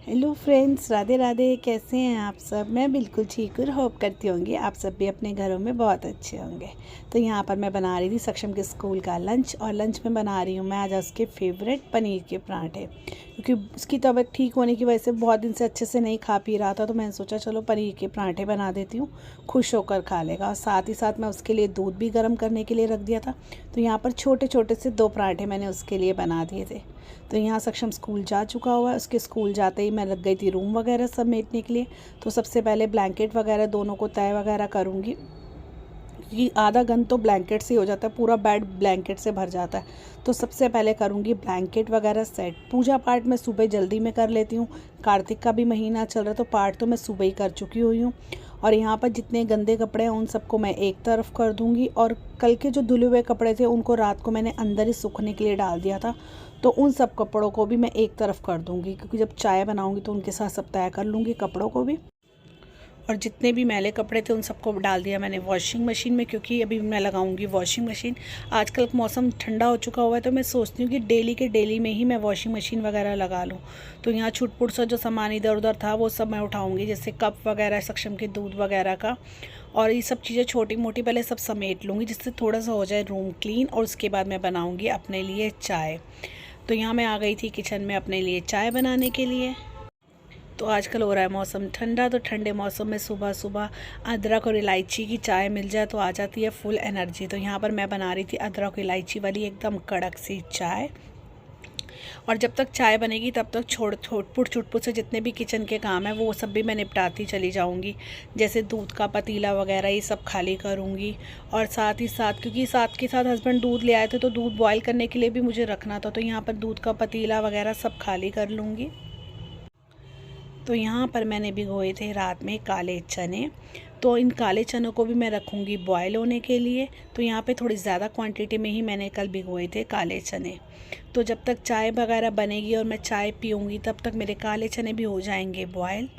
Hello friends, Radhe Radhe. कैसे हैं आप सब? मैं बिल्कुल ठीक हूँ। होप करती होंगी आप सब भी अपने घरों में बहुत अच्छे होंगे। तो यहाँ पर मैं बना रही थी सक्षम के स्कूल का लंच, और लंच में बना रही हूँ मैं आज उसके फेवरेट पनीर के पराठे, क्योंकि उसकी तबीयत ठीक होने की वजह से बहुत दिन से अच्छे से नहीं खा पी रहा था। तो मैंने सोचा चलो पनीर के पराठे बना देती हूँ, खुश होकर खा लेगा। और साथ ही साथ मैं उसके लिए दूध भी गर्म करने के लिए रख दिया था। तो यहाँ पर छोटे छोटे से 2 पराठे मैंने उसके लिए बना दिए थे। तो यहाँ सक्षम स्कूल जा चुका हुआ है। उसके स्कूल जाते ही मैं लग गई थी रूम वगैरह समेटने के लिए। तो सबसे पहले ब्लैंकेट वगैरह दोनों को तय वगैरह करूँगी, क्योंकि आधा घन तो ब्लैंकेट से ही हो जाता है, पूरा बेड ब्लैंकेट से भर जाता है। तो सबसे पहले करूँगी ब्लैंकेट वगैरह सेट। पूजा पाठ मैं सुबह जल्दी में कर लेती हूँ। कार्तिक का भी महीना चल रहा है, तो पाठ तो मैं सुबह ही कर चुकी हुई हूँ। और यहाँ पर जितने गंदे कपड़े हैं उन सबको मैं एक तरफ कर दूँगी, और कल के जो धुले हुए कपड़े थे उनको रात को मैंने अंदर ही सूखने के लिए डाल दिया था। तो उन सब कपड़ों को भी मैं एक तरफ कर दूँगी, क्योंकि जब चाय बनाऊँगी तो उनके साथ सब तय कर लूँगी कपड़ों को भी। और जितने भी मैले कपड़े थे उन सबको डाल दिया मैंने वॉशिंग मशीन में, क्योंकि अभी मैं लगाऊंगी वॉशिंग मशीन। आजकल मौसम ठंडा हो चुका हुआ है, तो मैं सोचती हूँ कि डेली के डेली में ही मैं वॉशिंग मशीन वगैरह लगा लूँ। तो यहाँ छुटपुट सा जो सामान इधर उधर था वो सब मैं उठाऊँगी, जैसे कप वगैरह, सक्षम के दूध वगैरह का, और ये सब चीज़ें छोटी मोटी पहले सब समेट लूँगी, जिससे थोड़ा सा हो जाए रूम क्लीन। और उसके बाद मैं बनाऊँगी अपने लिए चाय। तो यहाँ मैं आ गई थी किचन में अपने लिए चाय बनाने के लिए। तो आजकल हो रहा है मौसम ठंडा, तो ठंडे मौसम में सुबह सुबह अदरक और इलायची की चाय मिल जाए तो आ जाती है फुल एनर्जी। तो यहाँ पर मैं बना रही थी अदरक इलायची वाली एकदम कड़क सी चाय। और जब तक चाय बनेगी तब तक छोटपुट चुटपुट से जितने भी किचन के काम है वो सब भी मैं निपटाती चली जाऊँगी, जैसे दूध का पतीला वगैरह ये सब खाली करूँगी। और साथ ही साथ, क्योंकि साथ के साथ हस्बैंड दूध ले आए थे तो दूध बॉयल करने के लिए भी मुझे रखना था, तो यहाँ पर दूध का पतीला वगैरह सब खाली कर लूँगी। तो यहाँ पर मैंने भिगोए थे रात में काले चने, तो इन काले चनों को भी मैं रखूँगी बॉयल होने के लिए। तो यहाँ पे थोड़ी ज़्यादा क्वांटिटी में ही मैंने कल भिगोए थे काले चने। तो जब तक चाय वगैरह बनेगी और मैं चाय पीऊँगी तब तक मेरे काले चने भी हो जाएंगे बॉयल।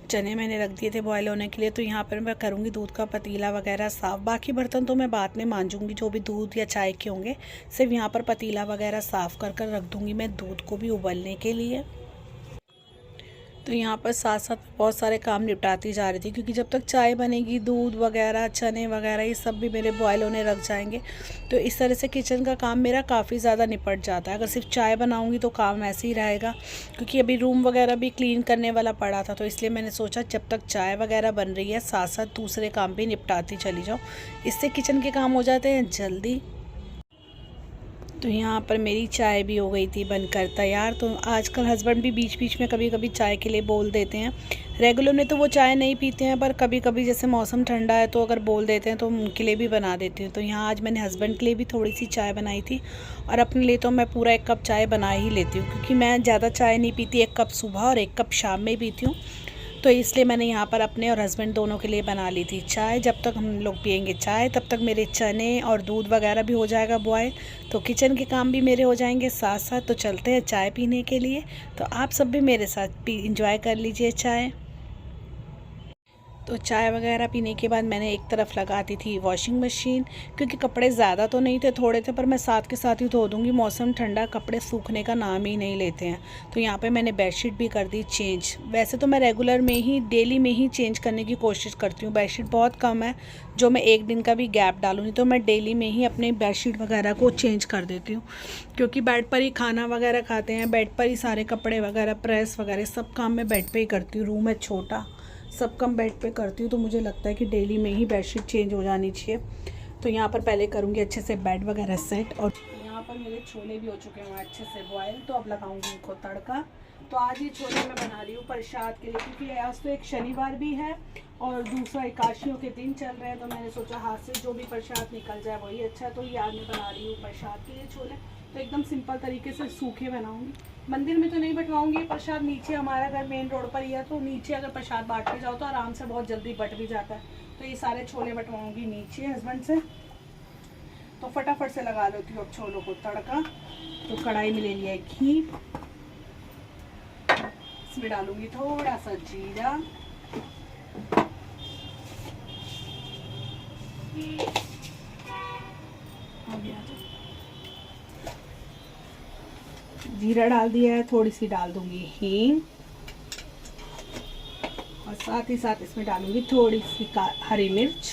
चने मैंने रख दिए थे बॉयल होने के लिए। तो यहाँ पर मैं करूँगी दूध का पतीला वगैरह साफ़। बाकी बर्तन तो मैं बाद में मांजूँगी, जो भी दूध या चाय के होंगे। सिर्फ यहाँ पर पतीला वगैरह साफ़ कर कर रख दूँगी मैं दूध को भी उबलने के लिए। तो यहाँ पर साथ साथ बहुत सारे काम निपटाती जा रही थी, क्योंकि जब तक चाय बनेगी दूध वगैरह चने वगैरह ये सब भी मेरे बॉयल होने रख जाएंगे। तो इस तरह से किचन का काम मेरा काफ़ी ज़्यादा निपट जाता है। अगर सिर्फ चाय बनाऊँगी तो काम ऐसे ही रहेगा, क्योंकि अभी रूम वगैरह भी क्लीन करने वाला पड़ा था। तो इसलिए मैंने सोचा जब तक चाय वगैरह बन रही है साथ साथ दूसरे काम भी निपटाती चली जाऊँ, इससे किचन के काम हो जाते हैं जल्दी। तो यहाँ पर मेरी चाय भी हो गई थी बनकर तैयार। तो आजकल हस्बैंड भी बीच बीच में कभी कभी चाय के लिए बोल देते हैं। रेगुलर में तो वो चाय नहीं पीते हैं, पर कभी कभी जैसे मौसम ठंडा है तो अगर बोल देते हैं तो उनके लिए भी बना देती हूँ। तो यहाँ आज मैंने हस्बैंड के लिए भी थोड़ी सी चाय बनाई थी, और अपने लिए तो मैं पूरा 1 कप चाय बना ही लेती हूँ, क्योंकि मैं ज़्यादा चाय नहीं पीती। 1 कप सुबह और 1 कप शाम में पीती हूँ। तो इसलिए मैंने यहाँ पर अपने और हस्बैंड दोनों के लिए बना ली थी चाय। जब तक हम लोग पियेंगे चाय तब तक मेरे चने और दूध वगैरह भी हो जाएगा बॉयल। तो किचन के काम भी मेरे हो जाएंगे साथ साथ। तो चलते हैं चाय पीने के लिए। तो आप सब भी मेरे साथ इंजॉय कर लीजिए चाय। तो चाय वगैरह पीने के बाद मैंने एक तरफ लगा दी थी वॉशिंग मशीन, क्योंकि कपड़े ज़्यादा तो नहीं थे, थोड़े थे, पर मैं साथ के साथ ही धो दूँगी। मौसम ठंडा, कपड़े सूखने का नाम ही नहीं लेते हैं। तो यहाँ पे मैंने बेडशीट भी कर दी चेंज। वैसे तो मैं रेगुलर में ही डेली में ही चेंज करने की कोशिश करती हूँ। बेडशीट बहुत कम है जो मैं 1 दिन का भी गैप डालूँ, नहीं तो मैं डेली में ही अपने बेडशीट वगैरह को चेंज कर देती हूँ, क्योंकि बेड पर ही खाना वगैरह खाते हैं, बेड पर ही सारे कपड़े वगैरह प्रेस वगैरह सब काम मैं बेड पर ही करती हूँ। रूम है छोटा, सब काम बेड पे करती हूँ, तो मुझे लगता है कि डेली में ही बेडशीट चेंज हो जानी चाहिए। तो यहाँ पर पहले करूँगी अच्छे से बेड वगैरह सेट। और यहाँ पर मेरे छोले भी हो चुके हैं अच्छे से बॉयल। तो अब लगाऊंगी इनको तड़का। तो आज ये छोले मैं बना रही हूँ प्रसाद के लिए, क्योंकि आज तो एक शनिवार भी है और दूसरा एकादशियों के दिन चल रहे हैं। तो मैंने सोचा हाथ से जो भी प्रसाद निकल जाए वही अच्छा है। तो ये आज मैं बना रही हूँ प्रसाद के लिए छोले। तो एकदम सिंपल तरीके से सूखे बनाऊँगी। मंदिर में तो नहीं बंटवाऊँगी प्रसाद, नीचे हमारा घर मेन रोड पर ही है, तो नीचे अगर प्रसाद बांटने जाओ तो आराम से बहुत जल्दी बट भी जाता है। तो ये सारे छोले बंटवाऊँगी नीचे हस्बैंड से। तो फटाफट से लगा लेती हूँ अब छोलों को तड़का। तो कढ़ाई में ले लिया है घी, इसमें डालूंगी थोड़ा सा जीरा, जीरा डाल दिया है, थोड़ी सी डाल दूंगी हींग और साथ ही साथ इसमें डालूंगी थोड़ी सी हरी मिर्च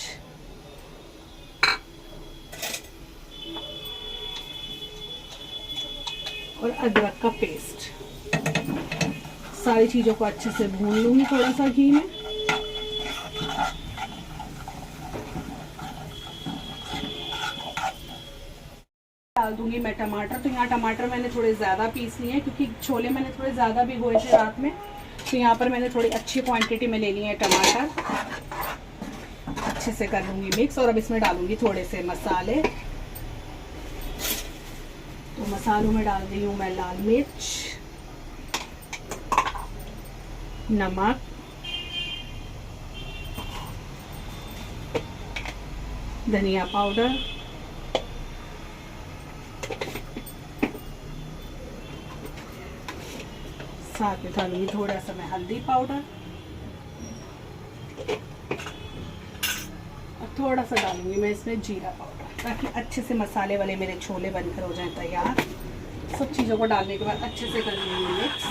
और अदरक का पेस्ट। सारी चीज़ों को अच्छे से भून लूंगी थोड़ा सा घी में। डाल दूंगी मैं टमाटर। तो यहाँ टमाटर मैंने थोड़े ज़्यादा पीस लिए हैं क्योंकि छोले मैंने थोड़े ज़्यादा भिगोए थे रात में। तो यहाँ पर मैंने थोड़ी अच्छी क्वांटिटी में ले लिए हैं टमाटर। अच्छे से कर लूँगी मिक्स और अब इसमें डालूंगी थोड़े से मसाले। तो मसालों में डाल रही हूँ मैं लाल मिर्च, नमक, धनिया पाउडर, साथ में डालूंगी थोड़ा सा मैं हल्दी पाउडर और थोड़ा सा डालूंगी मैं इसमें जीरा पाउडर, ताकि अच्छे से मसाले वाले मेरे छोले बनकर हो जाएं तैयार। सब चीज़ों को डालने के बाद अच्छे से कर लूँगी मिक्स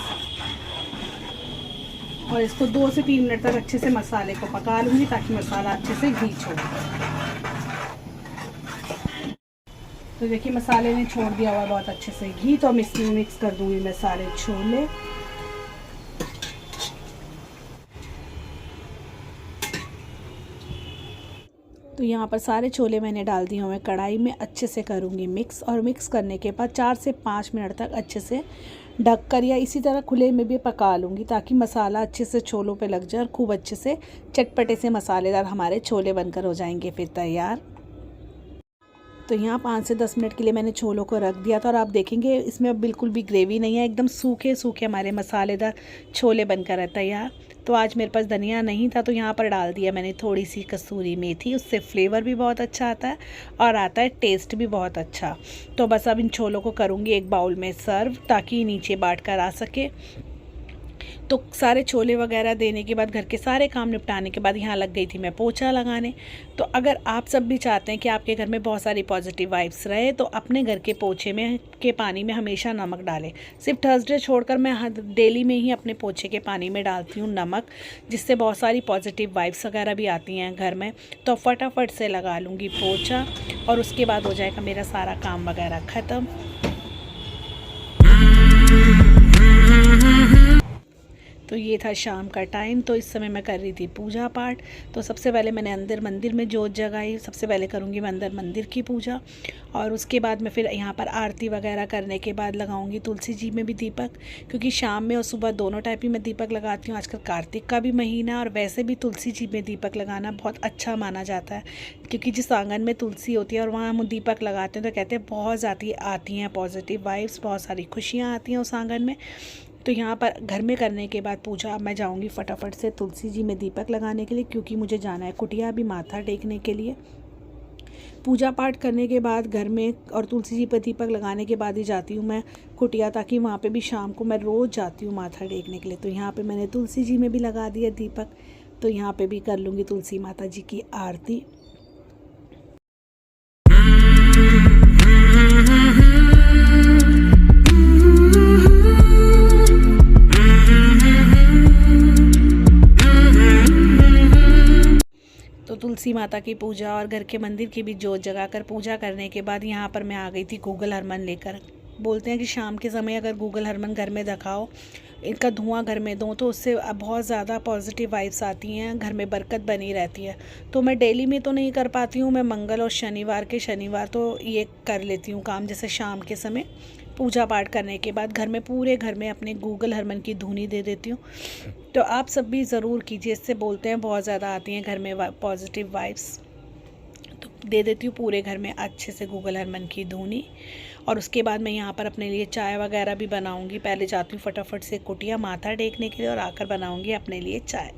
और इसको 2 से 3 मिनट तक अच्छे से मसाले को पका लूँगी ताकि मसाला अच्छे से घी छोड़े। तो देखिए मसाले ने छोड़ दिया हुआ बहुत अच्छे से घी। तो अब इसमें मिक्स कर दूँगी मैं सारे छोले। तो यहाँ पर सारे छोले मैंने डाल दिए हुए कढ़ाई में। अच्छे से करूँगी मिक्स और मिक्स करने के बाद 4 से 5 मिनट तक अच्छे से ढक कर या इसी तरह खुले में भी पका लूँगी ताकि मसाला अच्छे से छोलों पे लग जाए और खूब अच्छे से चटपटे से मसालेदार हमारे छोले बनकर हो जाएंगे फिर तैयार। तो यहाँ 5 से 10 मिनट के लिए मैंने छोलों को रख दिया था और आप देखेंगे इसमें अब बिल्कुल भी ग्रेवी नहीं है, एकदम सूखे सूखे हमारे मसालेदार छोले बनकर है तैयार। तो आज मेरे पास धनिया नहीं था तो यहाँ पर डाल दिया मैंने थोड़ी सी कसूरी मेथी। उससे फ्लेवर भी बहुत अच्छा आता है और आता है टेस्ट भी बहुत अच्छा। तो बस अब इन छोलों को करूँगी एक बाउल में सर्व ताकि नीचे बाट कर आ सके। तो सारे छोले वगैरह देने के बाद घर के सारे काम निपटाने के बाद यहाँ लग गई थी मैं पोछा लगाने। तो अगर आप सब भी चाहते हैं कि आपके घर में बहुत सारी पॉजिटिव वाइब्स रहे तो अपने घर के पोछे में के पानी में हमेशा नमक डालें। सिर्फ थर्सडे छोड़कर मैं डेली में ही अपने पोछे के पानी में डालती हूँ नमक, जिससे बहुत सारी पॉजिटिव वाइब्स वगैरह भी आती हैं घर में। तो फटाफट से लगा लूँगी पोछा और उसके बाद हो जाएगा मेरा सारा काम वगैरह ख़त्म। तो ये था शाम का टाइम। तो इस समय मैं कर रही थी पूजा पाठ। तो सबसे पहले मैंने अंदर मंदिर में जोत जगाई। सबसे पहले करूँगी मैं अंदर मंदिर की पूजा और उसके बाद मैं फिर यहाँ पर आरती वगैरह करने के बाद लगाऊंगी तुलसी जी में भी दीपक, क्योंकि शाम में और सुबह दोनों टाइप ही मैं दीपक लगाती हूँ। आजकल कार्तिक का भी महीना और वैसे भी तुलसी जी में दीपक लगाना बहुत अच्छा माना जाता है, क्योंकि जिस आंगन में तुलसी होती है और वहाँ हम दीपक लगाते हैं तो कहते हैं बहुत आती हैं पॉजिटिव वाइब्स, बहुत सारी खुशियाँ आती हैं उस आंगन में। तो यहाँ पर घर में करने के बाद पूजा मैं जाऊँगी फटाफट से तुलसी जी में दीपक लगाने के लिए, क्योंकि मुझे जाना है कुटिया भी माथा टेकने के लिए। पूजा पाठ करने के बाद घर में और तुलसी जी पर दीपक लगाने के बाद ही जाती हूँ मैं कुटिया, ताकि वहाँ पे भी शाम को मैं रोज़ जाती हूँ माथा टेकने के लिए। तो यहाँ पे मैंने तुलसी जी में भी लगा दिया दीपक। तो यहाँ पे भी कर लूँगी तुलसी माता जी की आरती। तो तुलसी माता की पूजा और घर के मंदिर की भी जोत जगाकर पूजा करने के बाद यहाँ पर मैं आ गई थी गूगल हरमन लेकर। बोलते हैं कि शाम के समय अगर गूगल हरमन घर में रखाओ, इनका धुआं घर में दो तो उससे बहुत ज़्यादा पॉजिटिव वाइब्स आती हैं, घर में बरकत बनी रहती है। तो मैं डेली में तो नहीं कर पाती हूँ, मैं मंगल और शनिवार तो ये कर लेती हूँ काम, जैसे शाम के समय पूजा पाठ करने के बाद घर में पूरे घर में अपने गूगल हरमन की धुनी दे देती हूँ। तो आप सब भी ज़रूर कीजिए, इससे बोलते हैं बहुत ज़्यादा आती हैं घर में पॉजिटिव वाइब्स। तो दे देती हूँ पूरे घर में अच्छे से गूगल हरमन की धुनी। और उसके बाद मैं यहाँ पर अपने लिए चाय वगैरह भी बनाऊँगी। पहले जाती हूँ फटाफट से कुटिया माथा टेकने के लिए और आकर बनाऊँगी अपने लिए चाय।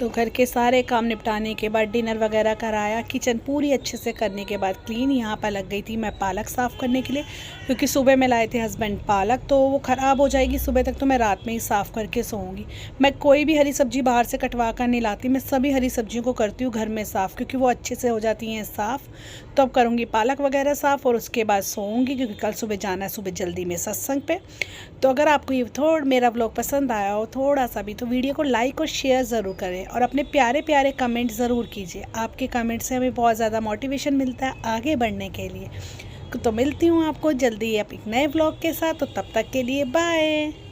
तो घर के सारे काम निपटाने के बाद डिनर वगैरह कराया, किचन पूरी अच्छे से करने के बाद क्लीन। यहाँ पर लग गई थी मैं पालक साफ़ करने के लिए, क्योंकि सुबह में लाए थे हस्बैंड पालक, तो वो ख़राब हो जाएगी सुबह तक, तो मैं रात में ही साफ़ करके सोऊंगी। मैं कोई भी हरी सब्ज़ी बाहर से कटवा कर नहीं लाती, मैं सभी हरी सब्जियों को करती हूँ घर में साफ़, क्योंकि वो अच्छे से हो जाती हैं साफ़। तो अब करूँगी पालक वगैरह साफ़ और उसके बाद सोऊंगी, क्योंकि कल सुबह जाना है सुबह जल्दी में सत्संग पे। तो अगर आपको ये मेरा व्लॉग पसंद आया हो थोड़ा सा भी, तो वीडियो को लाइक और शेयर ज़रूर करें और अपने प्यारे प्यारे कमेंट ज़रूर कीजिए। आपके कमेंट से हमें बहुत ज़्यादा मोटिवेशन मिलता है आगे बढ़ने के लिए। तो मिलती हूँ आपको जल्दी एक नए व्लॉग के साथ, तो तब तक के लिए बाय।